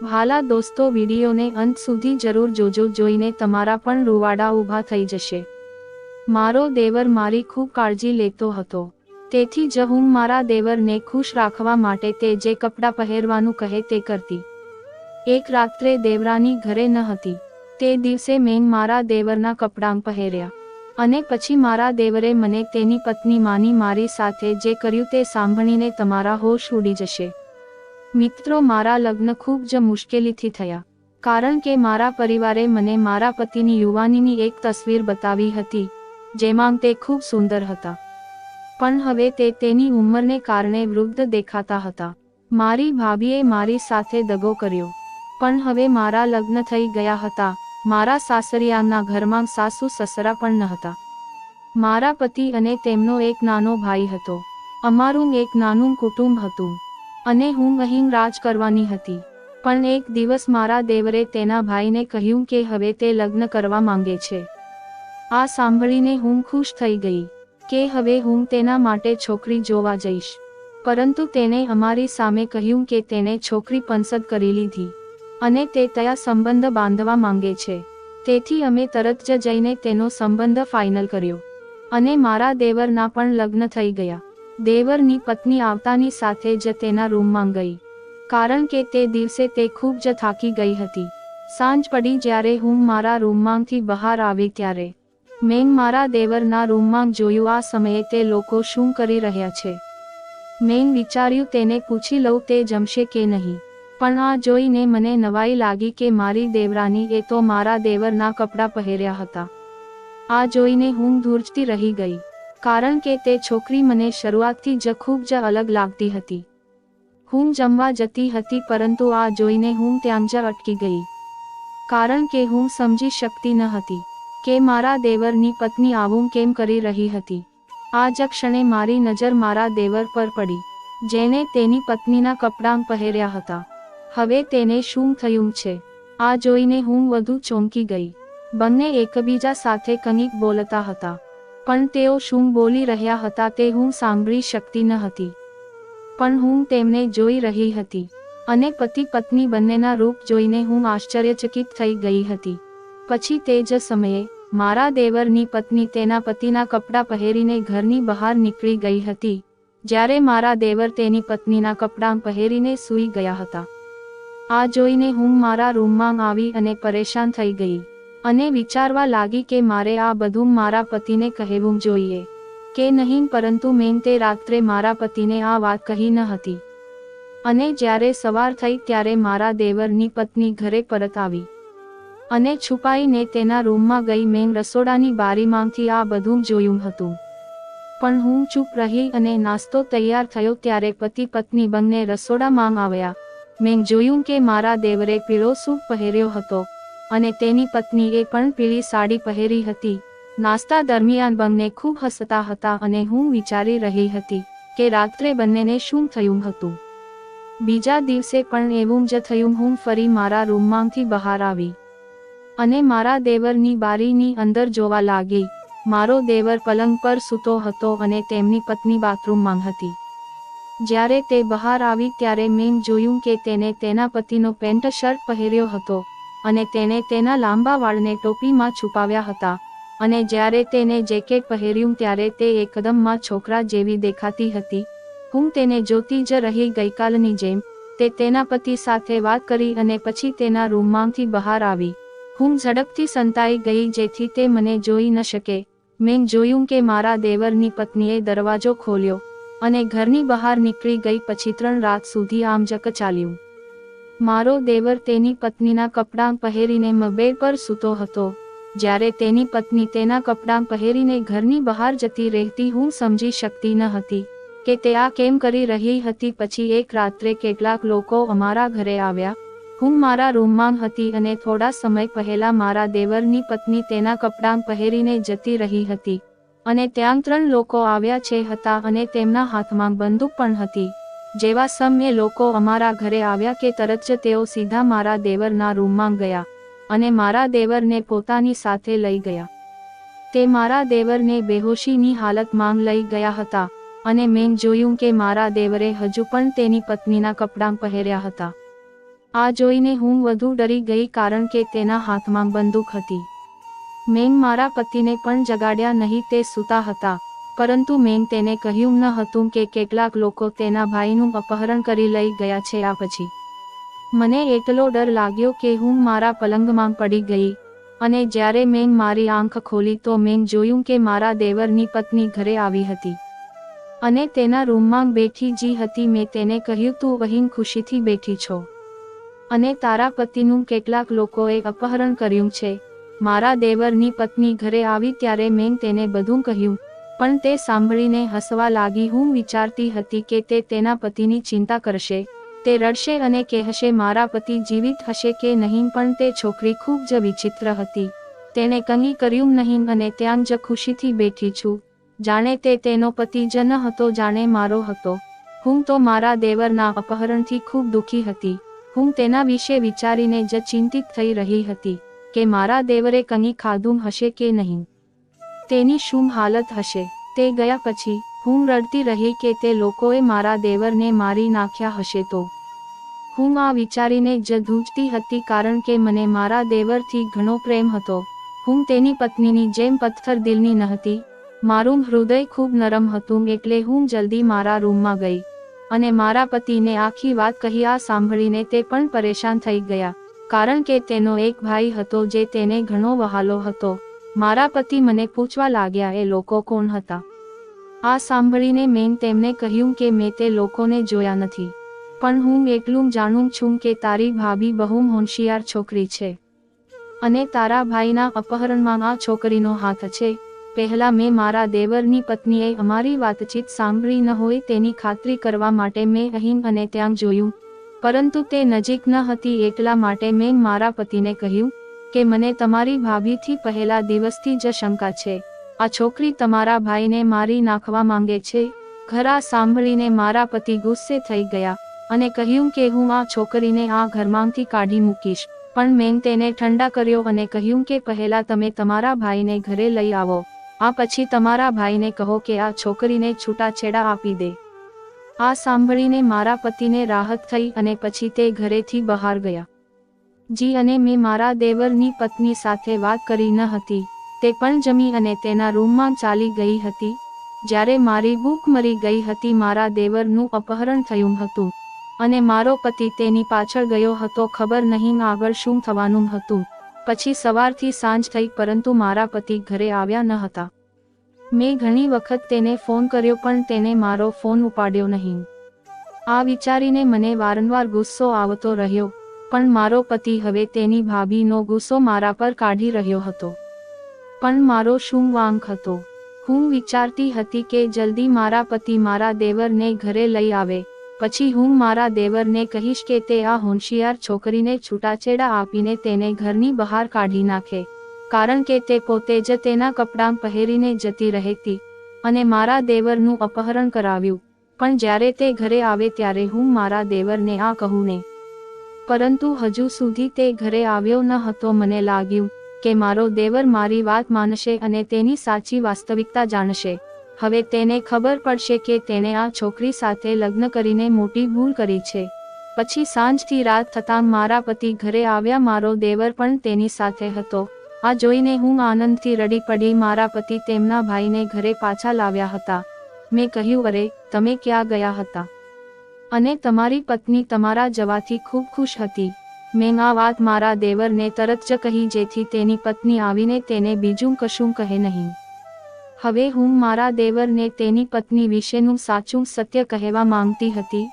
ભાલા દોસ્તો, વિડીયોને અંત સુધી જરૂર જોજો, જોઈને તમારા પણ રૂવાડા ઊભા થઈ જશે। મારો દેવર મારી ખૂબ કાળજી લેતો હતો, તેથી જ હું મારા દેવરને ખુશ રાખવા માટે તે જે કપડાં પહેરવાનું કહે તે કરતી। એક રાત્રે દેવરાની ઘરે ન હતી, તે દિવસે મેં મારા દેવરના કપડાં પહેર્યા, અને પછી મારા દેવરે મને તેની પત્ની માની મારી સાથે જે કર્યું તે સાંભળીને તમારા હોશ ઉડી જશે। મિત્રો, મારા લગ્ન ખૂબ જ મુશ્કેલીથી થયા, કારણ કે મારા પરિવારે મને મારા પતિની યુવાનીની એક તસવીર બતાવી હતી, જેમાં તે ખૂબ સુંદર હતા, પણ હવે તે તેની ઉંમરને કારણે વૃદ્ધ દેખાતા હતા। મારી ભાભીએ મારી સાથે દગો કર્યો, પણ હવે મારા લગ્ન થઈ ગયા હતા। મારા સાસરિયાના ઘરમાં સાસુ સસરા પણ ન હતા। મારા પતિ અને તેમનો એક નાનો ભાઈ હતો। અમારું એક નાનું કુટુંબ હતું, અને હું અહીં રાજ કરવાની હતી। પણ એક દિવસ મારા દેવરે તેના ભાઈને કહ્યું કે હવે તે લગ્ન કરવા માંગે છે। આ સાંભળીને હું ખુશ થઈ ગઈ કે હવે હું તેના માટે છોકરી જોવા જઈશ, પરંતુ તેણે અમારી સામે કહ્યું કે તેણે છોકરી પસંદ કરી લીધી અને તે ત્યાં સંબંધ બાંધવા માંગે છે। તેથી અમે તરત જ જઈને તેનો સંબંધ ફાઇનલ કર્યો, અને મારા દેવરના પણ લગ્ન થઈ ગયા। દેવરની પત્ની આવતાની સાથે જ તેના રૂમમાં ગઈ, કારણ કે તે દિવસે તે ખૂબ જ થાકી ગઈ હતી। સાંજ પડી જ્યારે હું મારા રૂમમાંથી બહાર આવી ત્યારે મેં મારા દેવરના રૂમમાં જોયું। આ સમયે તે લોકો શું કરી રહ્યા છે? મેં વિચાર્યું તેને પૂછી લઉં તે જમશે કે નહીં, પણ આ જોઈને મને નવાઈ લાગી કે મારી દેવરાની એ તો મારા દેવરના કપડાં પહેર્યા હતા। આ જોઈને હું ધ્રુજતી રહી ગઈ, કારણ કે તે છોકરી મને શરૂઆતથી જ ખૂબ જ અલગ લાગતી હતી। હું જમવા જતી હતી, પરંતુ આ જોઈને હું ત્યાં જ અટકી ગઈ, કારણ કે હું સમજી શકતી ન હતી કે મારા દેવરની પત્ની આવું કેમ કરી રહી હતી। આ જ ક્ષણે મારી નજર મારા દેવર પર પડી, જેણે તેની પત્નીના કપડાં પહેર્યા હતા। હવે તેને શું થયું છે? આ જોઈને હું વધુ ચોંકી ગઈ। બંને એકબીજા સાથે કંઈક બોલતા હતા, પણ તેઓ શું બોલી રહ્યા હતા તે હું સાંભળી શકતી ન હતી, પણ હું તેમને જોઈ રહી હતી, અને પતિ પત્ની બંનેના રૂપ જોઈને હું આશ્ચર્યચકિત થઈ ગઈ હતી। પછી તે જ સમયે મારા દેવરની પત્ની તેના પતિના કપડાં પહેરીને ઘરની બહાર નીકળી ગઈ હતી, જ્યારે મારા દેવર તેની પત્નીના કપડાં પહેરીને સૂઈ ગયા હતા। આ જોઈને હું મારા રૂમમાં આવી અને પરેશાન થઈ ગઈ, અને વિચારવા લાગી કે મારે આ બધું મારા પતિને કહેવું જોઈએ કે નહીં, પરંતુ મેં તે રાત્રે મારા પતિને આ વાત કહી ન હતી। અને જ્યારે સવાર થઈ ત્યારે મારા દેવરની પત્ની ઘરે પરત આવી અને છુપાઈને તેના રૂમમાં ગઈ। મેં રસોડાની બારીમાંથી આ બધું જોયું હતું, પણ હું ચૂપ રહી, અને નાસ્તો તૈયાર થયો ત્યારે પતિ પત્ની બંને રસોડામાં આવ્યા। મેં જોયું કે મારા દેવરે પીળો સૂટ પહેર્યો હતો, અને તેની પત્નીએ પણ પીળી સાડી પહેરી હતી। નાસ્તા દરમિયાન બંને ખૂબ હસતા હતા, અને હું વિચારી રહી હતી કે રાત્રે બંનેને શું થયું હતું। બીજા દિવસે પણ એવું જ થયું। હું ફરી મારા રૂમમાંથી બહાર આવી અને મારા દેવરની બારીની અંદર જોવા લાગી। મારો દેવર પલંગ પર સૂતો હતો અને તેમની પત્ની બાથરૂમમાં હતી। જ્યારે તે બહાર આવી ત્યારે મેં જોયું કે તેને તેના પતિનો પેન્ટ શર્ટ પહેર્યો હતો, અને તેણે તેના લાંબા વાળને ટોપીમાં છુપાવ્યા હતા, અને જ્યારે તેને જેકેટ પહેર્યું ત્યારે તે એકદમ છોકરા જેવી દેખાતી હતી। હું તેને જોતી જ રહી। ગઈકાલની જેમ તે તેના પતિ સાથે વાત કરી અને પછી તેના રૂમમાંથી બહાર આવી। હું ઝડપથી સંતાઈ ગઈ જેથી તે મને જોઈ ન શકે। મેં જોયું કે મારા દેવરની પત્નીએ દરવાજો ખોલ્યો અને ઘરની બહાર નીકળી ગઈ। પછી 3 રાત સુધી આમ જ ચાલ્યું। મારો દેવર તેની પત્નીના કપડાં પહેરીને બેડ પર સૂતો હતો, જ્યારે તેની પત્ની તેના કપડાં પહેરીને ઘરની બહાર જતી રહેતી। હું સમજી શકતી ન હતી કે તે આ કેમ કરી રહી હતી। પછી એક રાત્રે કેટલાક લોકો અમારા ઘરે આવ્યા। હું મારા રૂમમાં હતી, અને થોડા સમય પહેલા મારા દેવરની પત્ની તેના કપડાં પહેરીને જતી રહી હતી, અને ત્યાં 3 લોકો આવ્યા હતા, અને તેમના હાથમાં બંદૂક પણ હતી। જેવા સમયે લોકો અમારા ઘરે આવ્યા કે તરત જ તેઓ સીધા મારા દેવરના રૂમમાં ગયા અને મારા દેવરને પોતાની સાથે લઈ ગયા। તે મારા દેવરને બેહોશીની હાલતમાં લઈ ગયા હતા, અને મેં જોયું કે મારા દેવરે હજુ પણ તેની પત્નીના કપડાં પહેર્યા હતા। આ જોઈને હું વધુ ડરી ગઈ કારણ કે તેના હાથમાં બંદૂક હતી. મેં મારા પતિને પણ જગાડ્યા નહીં, તે સૂતા હતા, પરંતુ મેં તેને કહ્યું ન હતું કે કેટલાક લોકો તેના ભાઈનું અપહરણ કરી લઈ ગયા છે. આ પછી મને એટલો ડર લાગ્યો કે હું મારા પલંગમાં પડી ગઈ અને જ્યારે મેં મારી આંખ ખોલી તો મેં જોયું કે મારા દેવરની પત્ની ઘરે આવી હતી અને તેના રૂમમાં બેઠી જ હતી. મેં તેને કહ્યું, તું અહીં ખુશીથી બેઠી છો અને તારા પતિનું કેટલાક લોકોએ અપહરણ કર્યું છે. મારા દેવરની પત્ની ઘરે આવી ત્યારે મેં તેને બધું કહ્યું, પણ તે સાંભળીને હસવા લાગી. હું વિચારતી હતી કે તે તેના પતિની ચિંતા કરશે, તે રડશે અને કહેશે મારા પતિ જીવિત હશે કે નહીં, પણ તે છોકરી ખૂબ જ વિચિત્ર હતી. તેણે કંઈ કર્યું નહીં અને ત્યાં જ ખુશીથી બેઠી છું, જાણે તે તેનો પતિ જ ન હતો, જાણે મારો હતો. હું તો મારા દેવરના અપહરણથી ખૂબ દુઃખી હતી. હું તેના વિશે વિચારીને જ ચિંતિત થઈ રહી હતી કે મારા દેવરે કંઈ ખાધું હશે કે નહીં, તેની શું હાલત હશે. તે ગયા પછી હું રડતી રહી કે તે લોકોએ મારા દેવરને મારી નાખ્યા હશે તો. હું આ વિચારીને જ ધ્રુજતી હતી કારણ કે મને મારા દેવરથી ઘણો પ્રેમ હતો. હું તેની પત્નીની જેમ પથ્થર દિલની ન હતી. મારું હૃદય ખૂબ નરમ હતું, એટલે હું જલ્દી મારા રૂમમાં ગઈ અને મારા પતિને આખી વાત કહી. આ સાંભળીને તે પણ પરેશાન થઈ ગયા કારણ કે તેનો એક ભાઈ હતો જે તેને ઘણો વહાલો હતો. મારા પતિ મને પૂછવા લાગ્યા, એ લોકો કોણ હતા? આ સાંભળીને મેં તેમને કહ્યું કે મેં તે લોકોને જોયા નથી, પણ હું એટલું જાણું છું કે તારી ભાભી બહુ હોશિયાર છોકરી છે અને તારા ભાઈના અપહરણમાં આ છોકરીનો હાથ છે. પહેલા મેં મારા દેવરની પત્નીએ અમારી વાતચીત સાંભળી ન હોય તેની ખાતરી કરવા માટે મેં અહીં અને ત્યાં જોયું, પરંતુ તે નજીક ન હતી. એટલા માટે મેં મારા પતિને કહ્યું કે મને તમારી ભાભીથી પહેલા દિવસથી જ શંકા છે. આ છોકરી તમારા ભાઈને મારી નાખવા માંગે છે. ઘર સાંભળીને મારા પતિ ગુસ્સે થઈ ગયા અને કહ્યું કે હું આ છોકરીને આ ઘરમાંથી કાઢી મૂકીશ. પણ મેં તેને ઠંડા કર્યો અને કહ્યું કે પહેલા તમે તમારા ભાઈને ઘરે લઈ આવો, આ પછી તમારા ભાઈને કહો કે આ છોકરીને છૂટાછેડા આપી દે. આ સાંભળીને મારા પતિને રાહત થઈ અને પછી તે ઘરેથી બહાર ગયા. અને મેં મારા દેવરની પત્ની સાથે વાત કરી ન હતી. તે પણ જમી અને તેના રૂમમાં ચાલી ગઈ હતી. જ્યારે મારી ભૂખ મરી ગઈ હતી, મારા દેવરનું અપહરણ થયું હતું અને મારો પતિ તેની પાછળ ગયો હતો. ખબર નહીં આગળ શું થવાનું હતું. પછી સવારથી સાંજ થઈ પરંતુ મારા પતિ ઘરે આવ્યા ન હતા. મેં ઘણી વખત તેને ફોન કર્યો પણ તેને મારો ફોન ઉપાડ્યો નહીં. આ વિચારીને મને વારંવાર ગુસ્સો આવતો રહ્યો, પણ મારો પતિ હવે તેની ભાભીનો ગુસ્સો મારા પર કાઢી રહ્યો હતો. પણ મારો શું વાંક હતો? હું વિચારતી હતી કે જલ્દી મારા પતિ મારા દેવરને ઘરે લઈ આવે, પછી હું મારા દેવરને કહીશ કે તે આ હોશિયાર છોકરીને છૂટાછેડા આપીને તેને ઘરની બહાર કાઢી નાખે, કારણ કે તે પોતે જ તેના કપડાં પહેરીને જતી રહેતી અને મારા દેવરનું અપહરણ કરાવ્યું. પણ જ્યારે તે ઘરે આવે ત્યારે હું મારા દેવરને આ કહું ને, પરંતુ હજુ સુધી તે ઘરે આવ્યો ન હતો. મને લાગ્યું કે મારો દેવર મારી વાત માનશે અને તેની સાચી વાસ્તવિકતા જાણશે. હવે તેને ખબર પડશે કે તેણે આ છોકરી સાથે લગ્ન કરીને મોટી ભૂલ કરી છે. પછી સાંજથી રાત થતાં મારા પતિ ઘરે આવ્યા. મારો દેવર પણ તેની સાથે હતો. આ જોઈને હું આનંદથી રડી પડી. મારા પતિ તેમના ભાઈને ઘરે પાછા લાવ્યા હતા. મેં કહ્યું, અરે, તમે ક્યાં ગયા હતા? અને તમારી પત્ની તમારા જવાથી ખૂબ ખુશ હતી. મેં આ વાત મારા દેવરને તરત જ કહી જેથી તેની પત્ની આવીને તેને બીજું કશું કહે નહીં. હવે હું મારા દેવરને તેની પત્ની વિશેનું સાચું સત્ય કહેવા માંગતી હતી,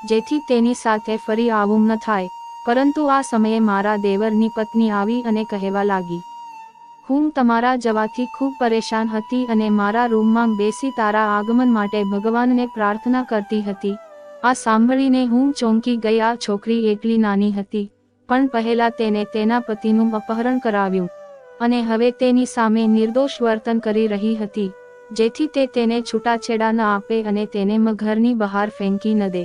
જેથી તેની સાથે ફરી આવું ન થાય. પરંતુ આ સમયે મારા દેવરની પત્ની આવી અને કહેવા લાગી, હું તમારા જવાથી ખૂબ પરેશાન હતી અને મારા રૂમમાં બેસી તારા આગમન માટે ભગવાનને પ્રાર્થના કરતી હતી. આ સાંભળીને હું ચોંકી ગઈ. આ છોકરી એટલી નાની હતી, પણ પહેલા તેને તેના પતિનું અપહરણ કરાવ્યું અને હવે તેની સામે નિર્દોષ વર્તન કરી રહી હતી, જેથી તે તેને છૂટાછેડા ન આપે અને તેને ઘરની બહાર ફેંકી ન દે.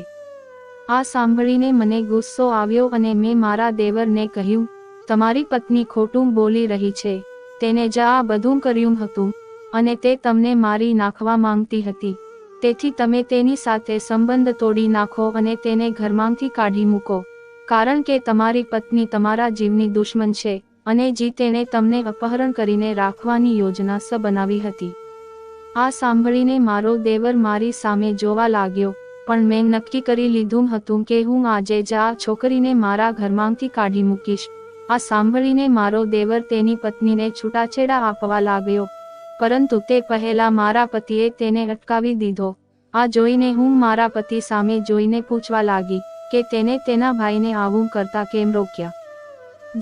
આ સાંભળીને મને ગુસ્સો આવ્યો અને મેં મારા દેવરને કહ્યું, તમારી પત્ની ખોટું બોલી રહી છે. તેને જ આ બધું કર્યું હતું અને તે તમને મારી નાખવા માંગતી હતી. તેથી તમે તેની સાથે સંબંધ તોડી નાખો અને તેને ઘરમાંથી કાઢી મૂકો. કારણ કે તમારી પત્ની તમારા જીવની દુશ્મન છે અને જી તેણે તમને અપહરણ કરીને રાખવાની યોજના બનાવી હતી. આ સાંભળીને મારો દેવર મારી સામે જોવા લાગ્યો, પણ મેં નક્કી કરી લીધું હતું કે હું આજે જ આ છોકરીને મારા ઘરમાંથી કાઢી મૂકીશ. આ સાંભળીને મારો દેવર તેની પત્નીને છૂટાછેડા આપવા લાગ્યો, પરંતુ તે પહેલા મારા પતિએ તેને અટકાવી દીધો. આ જોઈને હું મારા પતિ સામે જોઈને પૂછવા લાગી કે તેને તેના ભાઈને આવું કરતા કેમ રોક્યા.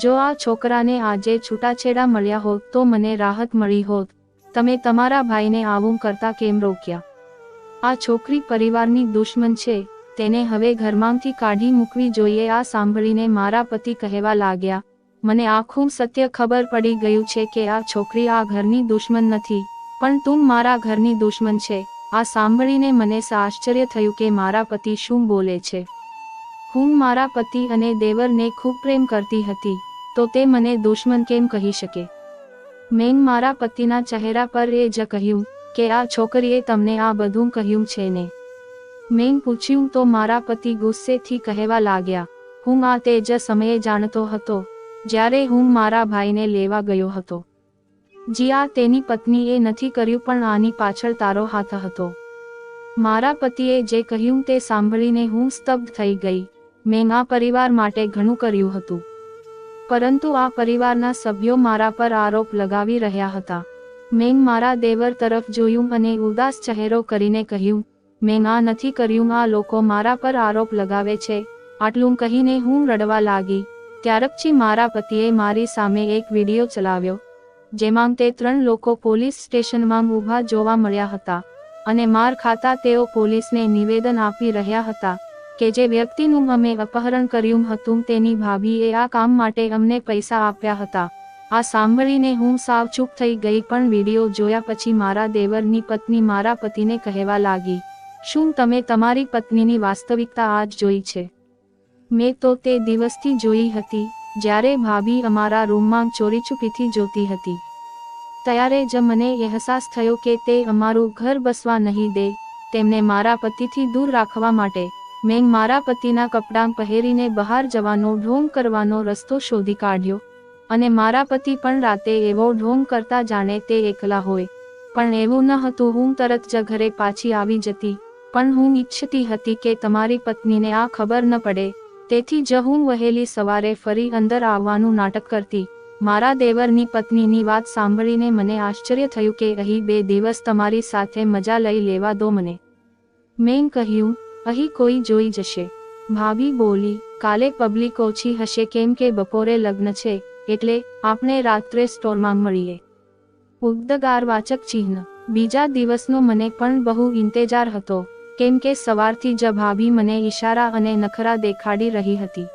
જો આ છોકરાને આજે છૂટાછેડા મળ્યા હોત તો મને રાહત મળી હોત. તમે તમારા ભાઈને આવું કરતા કેમ રોક્યા? આ છોકરી પરિવારની દુશ્મન છે, તેને હવે ઘરમાંથી કાઢી મૂકવી જોઈએ. આ સાંભળીને મારા પતિ કહેવા લાગ્યા, મને આખું સત્ય ખબર પડી ગયું છે કે આ છોકરી આ ઘરની દુશ્મન નથી, પણ તું મારા ઘરની દુશ્મન છે. આ સાંભળીને મને આશ્ચર્ય થયું કે મારા પતિ શું બોલે છે. હું મારા પતિ અને દેવરને ખૂબ પ્રેમ કરતી હતી, તો તે મને દુશ્મન કેમ કહી શકે? મેં મારા પતિના ચહેરા પર એ જ કહ્યું કે આ છોકરીએ તમને આ બધું કહ્યું છે ને? મેં પૂછ્યું તો મારા પતિ ગુસ્સેથી કહેવા લાગ્યા, હું આ તે જ સમયે જાણતો હતો જ્યારે હું મારા ભાઈને લેવા ગયો હતો. જી આ તેની પત્નીએ નથી કર્યું, પણ આની પાછળ તારો હાથ હતો. મારા પતિએ જે કહ્યું તે સાંભળીને હું સ્તબ્ધ થઈ ગઈ. મેં આ પરિવાર માટે ઘણું કર્યું હતું, પરંતુ આ પરિવારના સભ્યો મારા પર આરોપ લગાવી રહ્યા હતા. મેં મારા દેવર તરફ જોયું અને ઉદાસ ચહેરો કરીને કહ્યું, મેં આ નથી કર્યું, આ લોકો મારા પર આરોપ લગાવે છે. આટલું કહીને હું રડવા લાગી. ત્યારપછી મારા પતિએ મારી સામે એક વિડીયો ચલાવ્યો, જેમાં તે 3 લોકો પોલીસ સ્ટેશનમાં ઊભા જોવા મળ્યા હતા અને માર ખાતા તેઓ પોલીસને નિવેદન આપી રહ્યા હતા કે જે વ્યક્તિનું અમે અપહરણ કર્યું હતું તેની ભાભીએ આ કામ માટે અમને પૈસા આપ્યા હતા. આ સાંભળીને હું સાવ ચૂપ થઈ ગઈ, પણ વિડીયો જોયા પછી મારા દેવરની પત્ની મારા પતિને કહેવા લાગી, શું તમે તમારી પત્નીની વાસ્તવિકતા આજ જોઈ છે? મેં તો તે દિવસથી જોઈ હતી જ્યારે ભાભી અમારા રૂમમાં ચોરીછુપીથી જોતી હતી. ત્યારે જ મને અહેસાસ થયો કે તે અમારું ઘર બસવા નહીં દે. તેમને મારા પતિથી દૂર રાખવા માટે મેં મારા પતિના કપડાં પહેરીને બહાર જવાનો ઢોંગ કરવાનો રસ્તો શોધી કાઢ્યો અને મારા પતિ પણ રાતે એવો ઢોંગ કરતા જાણે તે એકલા હોય. પણ એવું ન હતું. હું તરત જ ઘરે પાછી આવી જતી, પણ હું ઈચ્છતી હતી કે તમારી પત્નીને આ ખબર ન પડે, તેથી જ હું વહેલી સવારે ફરી અંદર આવવાનું નાટક કરતી. મારા દેવરની પત્નીની વાત સાંભળીને મને આશ્ચર્ય થયું કે અહીં 2 દિવસ તમારી સાથે મજા લઈ લેવા દો મને. મેં કહ્યું, અહીં કોઈ જોઈ જશે. ભાભી બોલી, કાલે પબ્લિક ઓછી હશે કેમ કે બપોરે લગ્ન છે, એટલે આપણે રાત્રે સ્ટોરમાં મળીએ. ઉદ્ગારવાચક ચિહ્ન. બીજા દિવસનો મને પણ બહુ ઇંતજાર હતો, કેમ કે સવારથી જ ભાભી મને ઈશારા અને નખરા દેખાડી રહી હતી.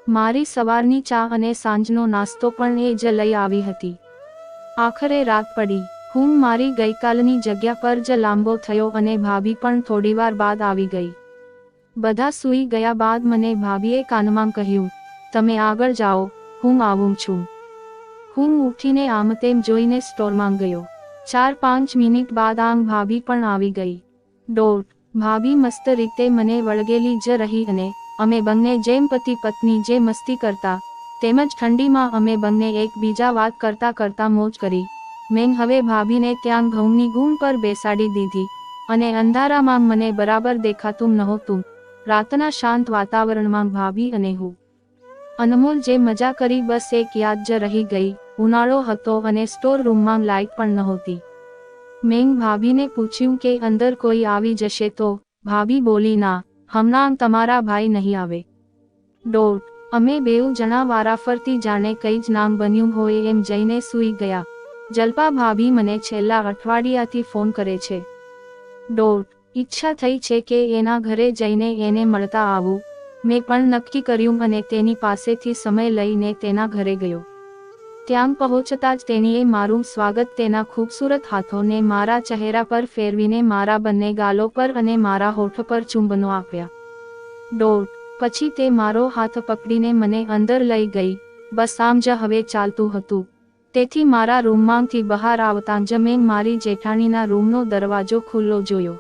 મારી સવારની ચા અને સાંજનો નાસ્તો પણ એ જ લઈ આવી હતી. આખરે રાત પડી. હું મારી ગઈકાલની જગ્યા પર જ લાંબો થયો અને ભાભી પણ થોડીવાર બાદ આવી ગઈ. બધા સૂઈ ગયા બાદ મને ભાભીએ કાનમાં કહ્યું, તમે આગળ જાઓ, હું આવું છું. હું ઉઠીને આમ તેમ જોઈને સ્ટોરમાં ગયો. 4-5 મિનિટ બાદ આમ ભાભી પણ આવી ગઈ. ભાભી મસ્ત રીતે મને વળગેલી જ રહી અને અમે બંને જેમ પતિ પત્ની જે મસ્તી કરતા, તેમજ ઠંડીમાં અમે બંને એકબીજા વાત કરતા કરતા મોજ કરી. મેં હવે ભાભીને ત્યાં ઘઉંની ગુણ પર બેસાડી દીધી અને અંધારામાં મને બરાબર દેખાતું નહોતું. રાતના શાંત વાતાવરણમાં ભાભી અને હું અનમોલ જે મજા કરી બસ એક યાદ જ રહી ગઈ. ઉનાળો હતો અને સ્ટોર રૂમમાં લાઇટ પણ નહોતી. મેં ભાભીને પૂછ્યું કે અંદર કોઈ આવી જશે તો? ભાભી બોલી, ના, હમણાં તમારા ભાઈ નહીં આવે. અમે બેઉ જણા વારાફરતી જાણે કંઈ જ નામ બન્યું હોય એમ જઈને સૂઈ ગયા. જલ્પા ભાભી મને છેલ્લા અઠવાડિયાથી ફોન કરે છે. ઈચ્છા થઈ છે કે એના ઘરે જઈને એને મળતા આવું. મેં પણ નક્કી કર્યું અને તેની પાસેથી સમય લઈને તેના ઘરે ગયો. ત્યાં પહોંચતા જ તેણીએ મારું સ્વાગત તેના ખૂબસૂરત હાથોને મારા ચહેરા પર ફેરવીને મારા બંને ગાલો પર અને મારા હોઠ પર ચુંબનો આપ્યા. પછી તે મારો હાથ પકડીને મને અંદર લઈ ગઈ. બસ આમ જ હવે ચાલતું હતું. તેથી મારા રૂમમાંથી બહાર આવતાં જ મેં મારી જેઠાણીના રૂમનો દરવાજો ખુલ્લો જોયો.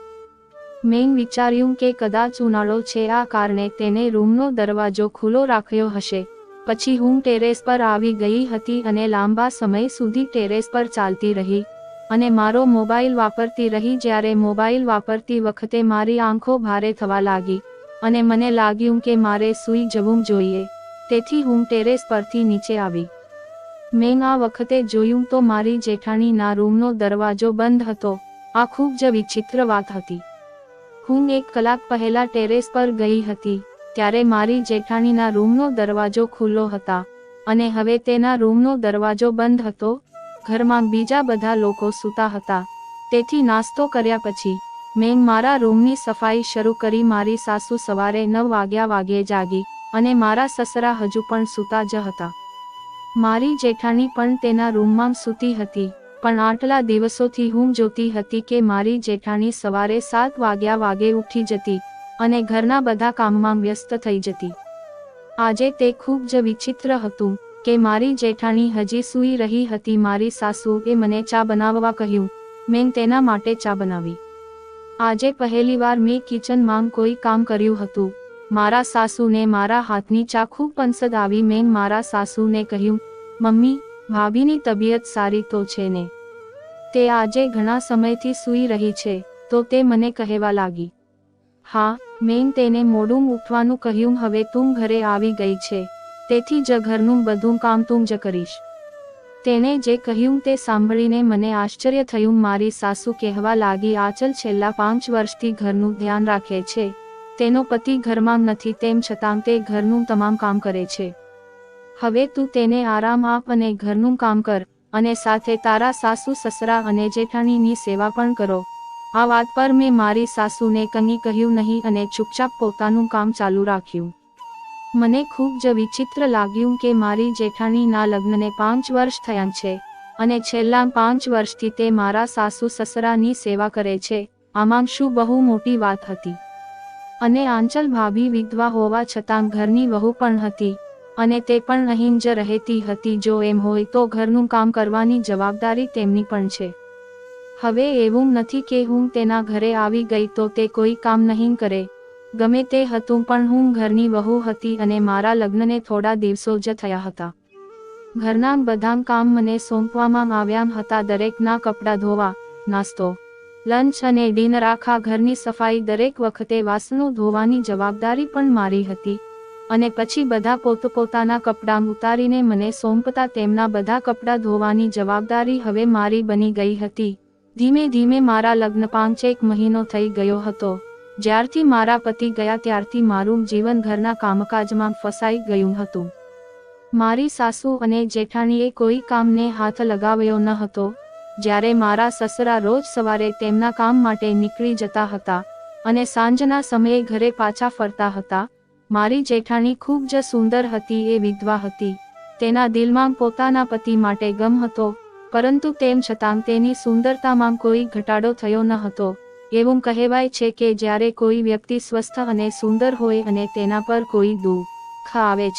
મેં વિચાર્યું કે કદાચ ઉનાળો છે, આ કારણે તેને રૂમનો દરવાજો ખુલ્લો રાખ્યો હશે. પછી હું ટેરેસ પર આવી ગઈ હતી અને લાંબા સમય સુધી ટેરેસ પર ચાલતી રહી અને મારો મોબાઈલ વાપરતી રહી. જ્યારે મોબાઈલ વાપરતી વખતે મારી આંખો ભારે થવા લાગી અને મને લાગ્યું કે મારે સૂઈ જવું જોઈએ. તેથી હું ટેરેસ પરથી નીચે આવી. મેં આ વખતે જોયું તો મારી જેઠાણીના રૂમનો દરવાજો બંધ હતો. આ ખૂબ જ વિચિત્ર વાત હતી. હું 1 કલાક પહેલા ટેરેસ પર ગઈ હતી ત્યારે મારી જેઠાણીના રૂમનો દરવાજો ખુલ્લો હતો અને હવે તેના રૂમનો દરવાજો બંધ હતો. ઘરમાં બીજા બધા લોકો સૂતા હતા. તેથી નાસ્તો કર્યા પછી મેં મારા રૂમની સફાઈ શરૂ કરી. મારી સાસુ સવારે 9 વાગ્યે જાગી અને મારા સસરા હજુ પણ સૂતા જ હતા. મારી જેઠાણી પણ તેના રૂમમાં સૂતી હતી. પણ આટલા દિવસોથી હું જોતી હતી કે મારી જેઠાણી સવારે 7 વાગે ઉઠી જતી અને ઘરના બધા કામમાં વ્યસ્ત થઈ જતી. આજે તે ખૂબ જ વિચિત્ર હતું કે મારી જેઠાણી હજી સૂઈ રહી હતી. મારી સાસુએ મને ચા બનાવવા કહ્યું. મેં તેના માટે ચા બનાવી. આજે પહેલીવાર મેં કિચનમાં કોઈ કામ કર્યું હતું. મારા સાસુને મારા હાથની ચા ખૂબ પસંદ આવી. મેં મારા સાસુને કહ્યું, મમ્મી, ભાભીની તબિયત સારી તો છે ને? તે આજે ઘણા સમયથી સૂઈ રહી છે. તો તે મને કહેવા લાગી. હા, મેં તેને મોડું ઉઠવાનું કહ્યું. હવે તું ઘરે આવી ગઈ છે, તેથી જ ઘરનું બધું કામ તું જ કરીશ. તેણે જે કહ્યું તે સાંભળીને મને આશ્ચર્ય થયું. મારી સાસુ કહેવા લાગી, આંચલ છેલ્લા 5 વર્ષથી ઘરનું ધ્યાન રાખે છે. તેનો પતિ ઘરમાં નથી, તેમ છતાં તે ઘરનું તમામ કામ કરે છે. હવે તું તેને આરામ આપ અને ઘરનું કામ કર અને સાથે તારા સાસુ સસરા અને જેઠાણીની સેવા પણ કરો. આ વાત પર મેં મારી સાસુને કંઈ કહ્યું નહીં અને ચૂપચાપ પોતાનું કામ ચાલુ રાખ્યું. મને ખૂબ જ વિચિત્ર લાગ્યું કે મારી જેઠાણીના લગ્નને 5 વર્ષ થયા છે અને છેલ્લા 5 વર્ષથી તે મારા સાસુ સસરાની સેવા કરે છે. આમાં શું બહુ મોટી વાત હતી? અને આંચલ ભાભી વિધવા હોવા છતાં ઘરની વહુ પણ હતી અને તે પણ અહીં જ રહેતી હતી. જો એમ હોય તો ઘરનું કામ કરવાની જવાબદારી તેમની પણ છે. હવે એવું નથી કે હું તેના ઘરે આવી ગઈ તો તે કોઈ કામ નહીં કરે. ગમે તે હતું, પણ હું ઘરની વહુ હતી અને મારા લગ્નને થોડા દિવસો જ થયા હતા. ઘરના બધા કામ મને સોંપવામાં આવ્યા હતા. દરેકના કપડાં ધોવા, નાસ્તો, લંચ અને ડિનર, આખા ઘરની સફાઈ, દરેક વખતે વાસણો ધોવાની જવાબદારી પણ મારી હતી. અને પછી બધા પોતપોતાના કપડાં ઉતારીને મને સોંપતા. તેમના બધા કપડાં ધોવાની જવાબદારી હવે મારી બની ગઈ હતી. ધીમે ધીમે મારા લગ્ન 5-1 મહિનો થઈ ગયો હતો. જ્યારથી મારા પતિ ગયા ત્યારથી મારું જીવન ઘરના કામકાજમાં ફસાઈ ગયું હતું. મારી સાસુ અને જેઠાણીએ કોઈ કામને હાથ લગાવ્યો ન હતો. જ્યારે મારા સસરા રોજ સવારે તેમના કામ માટે નીકળી જતા હતા અને સાંજના સમયે ઘરે પાછા ફરતા હતા. મારી જેઠાણી ખૂબ જ સુંદર હતી. એ વિધવા હતી. તેના દિલમાં પોતાના પતિ માટે ગમ હતો, પરંતુ તેમ છતાં તેની સુંદરતામાં કોઈ ઘટાડો થયો ન હતો. એવું કહેવાય છે કે જ્યારે કોઈ વ્યક્તિ સ્વસ્થ અને સુંદર હોય અને તેના પર કોઈ દુઃખ આવે છે